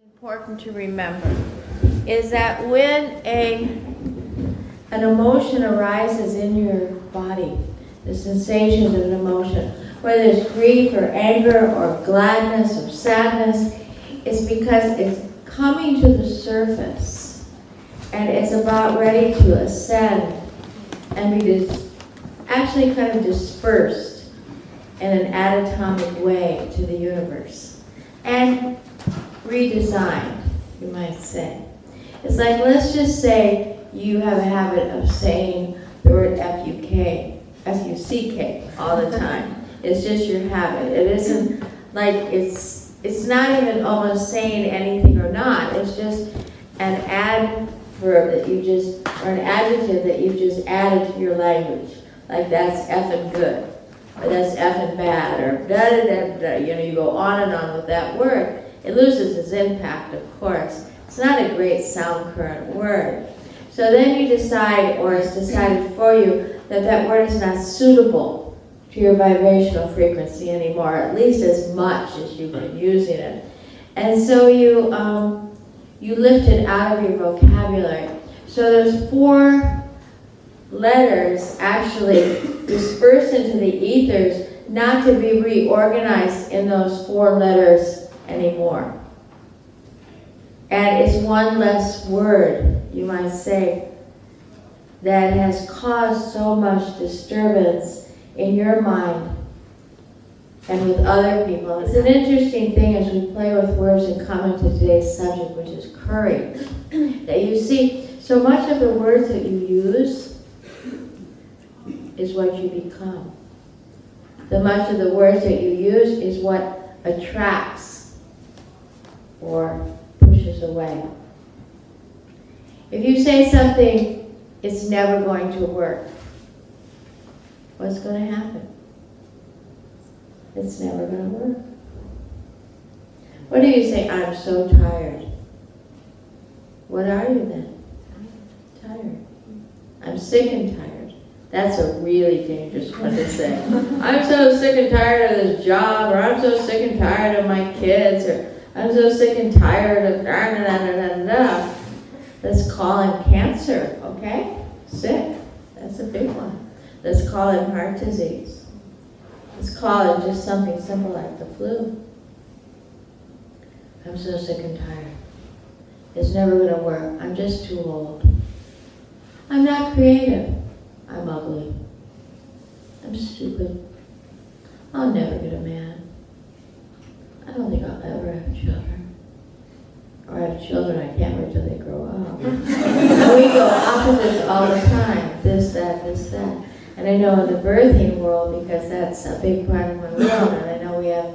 Important to remember is that when an emotion arises in your body, the sensations of an emotion, whether it's grief or anger or gladness or sadness, it's because it's coming to the surface and it's about ready to ascend and be actually kind of dispersed in an atatomic way to the universe. And redesigned, you might say. It's like, let's just say you have a habit of saying the word F-U-C-K all the time. It's just your habit. It isn't like it's not even almost saying anything or not. It's just an adverb that you just, or an adjective that you just added to your language. Like that's effing good, or that's effing bad, or da da da da. You know, you go on and on with that word. It loses its impact, of course. It's not a great sound current word. So then you decide, or it's decided for you, that that word is not suitable to your vibrational frequency anymore, at least as much as you've been using it. And so you lift it out of your vocabulary. So there's 4 letters actually dispersed into the ethers, not to be reorganized in those 4 letters anymore. And it's one less word, you might say, that has caused so much disturbance in your mind and with other people. It's an interesting thing as we play with words and come into today's subject, which is courage, that you see so much of the words that you use is what you become. So much of the words that you use is what attracts or pushes away. If you say something, it's never going to work, what's going to happen? It's never going to work. What do you say? I'm so tired. What are you then? Tired. I'm sick and tired. That's a really dangerous one to say. I'm so sick and tired of this job, or I'm so sick and tired of my kids, or I'm so sick and tired of da da da da da. Let's call him cancer, okay? Sick. That's a big one. Let's call him heart disease. Let's call it just something simple like the flu. I'm so sick and tired. It's never going to work. I'm just too old. I'm not creative. I'm ugly. I'm stupid. I'll never get a man. I don't think I'll ever have children. Or have children, I can't wait till they grow up. And we go opposites all the time. This, that, this, that. And I know in the birthing world, because that's a big part of my world, and I know we have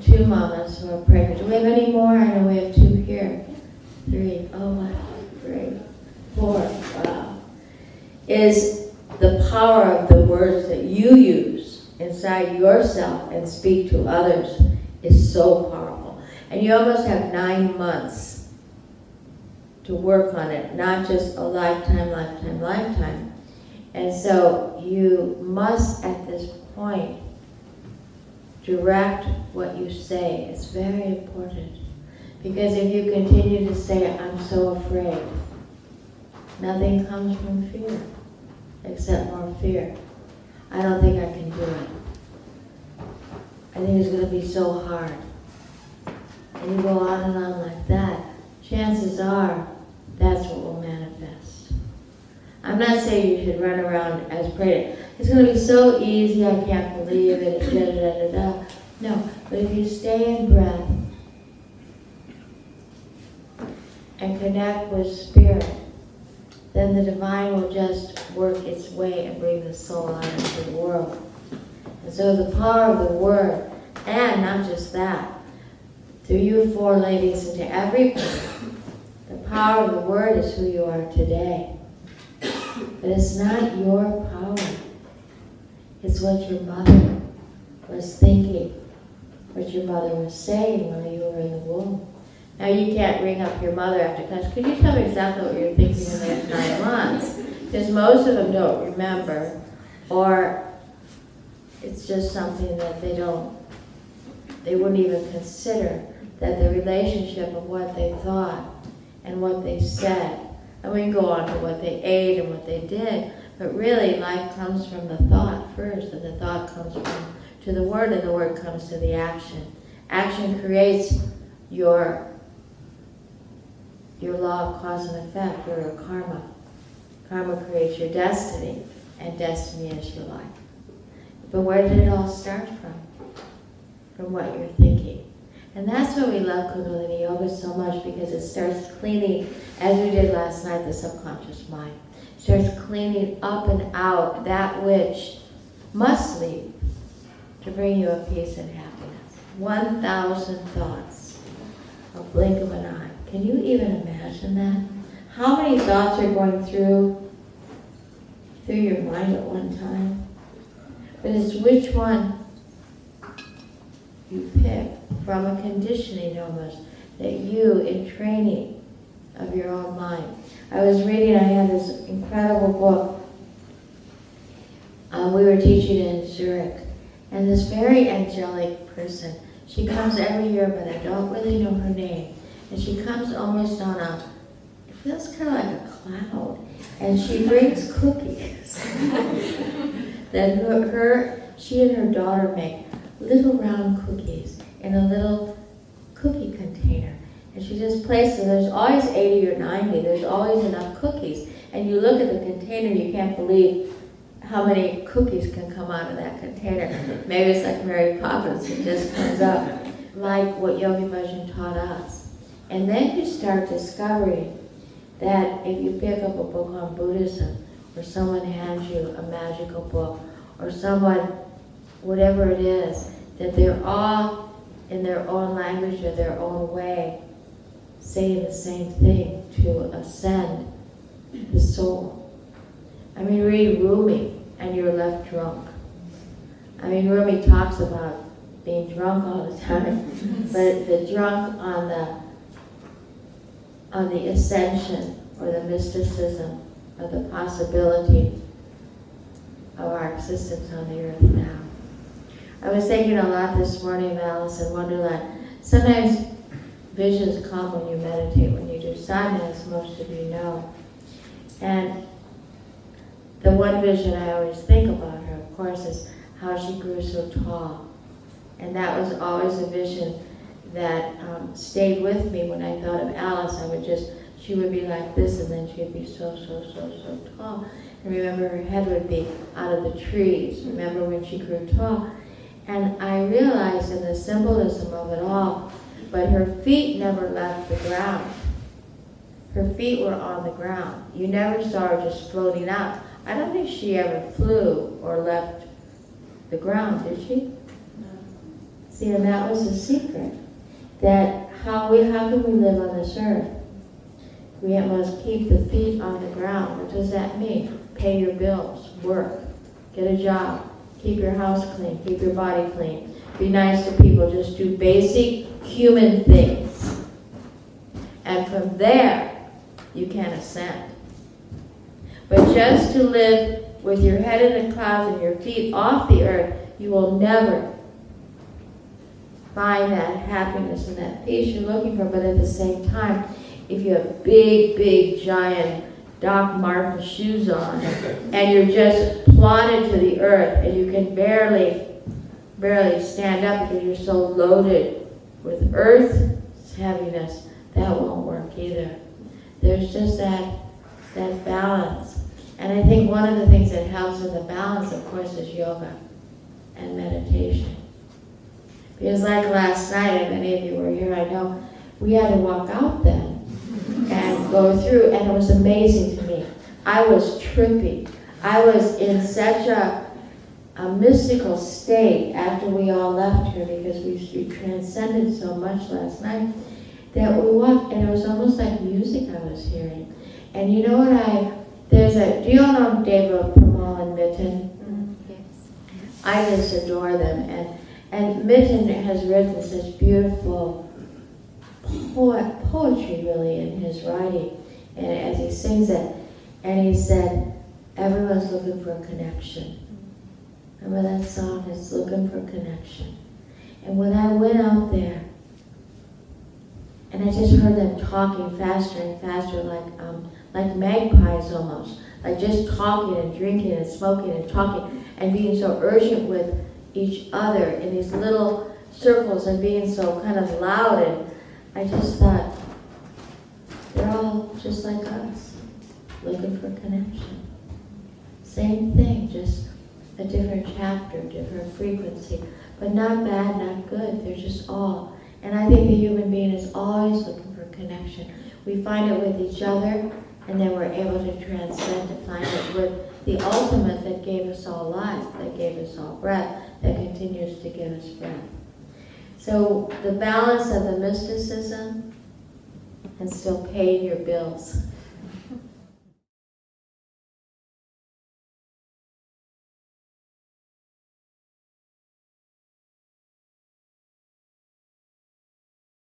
2 mamas who are pregnant. Do we have any more? I know we have 2 here. 3. Oh, wow. Great. 4. Wow. Is the power of the words that you use inside yourself and speak to others is so powerful. And you almost have 9 months to work on it, not just a lifetime. And so you must, at this point, direct what you say. It's very important. Because if you continue to say, I'm so afraid, nothing comes from fear, except more fear. I don't think I can do it. I think it's going to be so hard. And you go on and on like that, chances are that's what will manifest. I'm not saying you should run around as praying. It's going to be so easy, I can't believe it, da da da da. No, but if you stay in breath and connect with spirit, then the divine will just work its way and bring the soul out into the world. And so the power of the word, and not just that, through you 4 ladies into everybody, the power of the word is who you are today. But it's not your power. It's what your mother was thinking, what your mother was saying while you were in the womb. Now you can't ring up your mother after class. Could you tell me exactly what you were thinking in the last 9 months? Because most of them don't remember, or it's just something that they wouldn't even consider that the relationship of what they thought and what they said, and we can go on to what they ate and what they did, but really life comes from the thought first, and the thought comes to the word, and the word comes to the action. Action creates your law of cause and effect, or your karma. Karma creates your destiny, and destiny is your life. But where did it all start from? From what you're thinking. And that's why we love Kundalini Yoga so much, because it starts cleaning, as we did last night, the subconscious mind. It starts cleaning up and out that which must leave to bring you a peace and happiness. 1,000 thoughts, a blink of an eye. Can you even imagine that? How many thoughts are going through your mind at one time? But it's which one you pick from a conditioning almost, that you, in training of your own mind. I was reading, I had this incredible book. We were teaching in Zurich, and this very angelic person, she comes every year, but I don't really know her name. And she comes almost on it feels kind of like a cloud. And she brings cookies. Then she and her daughter make little round cookies in a little cookie container. And she just places, there's always 80 or 90, there's always enough cookies. And you look at the container, you can't believe how many cookies can come out of that container. Maybe it's like Mary Poppins, it just comes up like what Yogi Bhajan taught us. And then you start discovering that if you pick up a book on Buddhism, or someone hands you a magical book, or someone, whatever it is, that they're all in their own language or their own way saying the same thing to ascend the soul. I mean, read Rumi and you're left drunk. I mean, Rumi talks about being drunk all the time, but the drunk on the ascension or the mysticism of the possibility of our existence on the earth now. I was thinking a lot this morning of Alice in Wonderland. Sometimes visions come when you meditate, when you do sadhana, as most of you know. And the one vision I always think about her, of course, is how she grew so tall. And that was always a vision that stayed with me when I thought of Alice. She would be like this, and then she'd be so tall. And remember, her head would be out of the trees. Remember when she grew tall? And I realized in the symbolism of it all, but her feet never left the ground. Her feet were on the ground. You never saw her just floating up. I don't think she ever flew or left the ground, did she? No. See, and that was the secret. That how can we live on this earth? We must keep the feet on the ground. What does that mean? Pay your bills, work, get a job, keep your house clean, keep your body clean, be nice to people, just do basic human things. And from there, you can ascend. But just to live with your head in the clouds and your feet off the earth, you will never find that happiness and that peace you're looking for. But at the same time, if you have big, giant Doc Martens shoes on and you're just plodded to the earth and you can barely stand up because you're so loaded with earth's heaviness, that won't work either. There's just that balance. And I think one of the things that helps in the balance, of course, is yoga and meditation. Because like last night, and many of you were here, I know, we had to walk out then and go through, and it was amazing to me. I was trippy. I was in such a mystical state after we all left here, because we transcended so much last night, that we walked, and it was almost like music I was hearing. And you know what do you all know Deva Premal and Mitten? Yes. I just adore them. And Mitten has written such beautiful poetry, really, in his writing, and as he sings it. And he said, everyone's looking for a connection. Remember that song? It's looking for connection. And when I went out there, And I just heard them talking faster and faster, like magpies almost, like just talking and drinking and smoking and talking and being so urgent with each other in these little circles and being so kind of loud. And I just thought, they're all just like us, looking for connection. Same thing, just a different chapter, different frequency, but not bad, not good. They're just all. And I think the human being is always looking for connection. We find it with each other, and then we're able to transcend to find it with the ultimate that gave us all life, that gave us all breath, that continues to give us breath. So the balance of the mysticism and still paying your bills.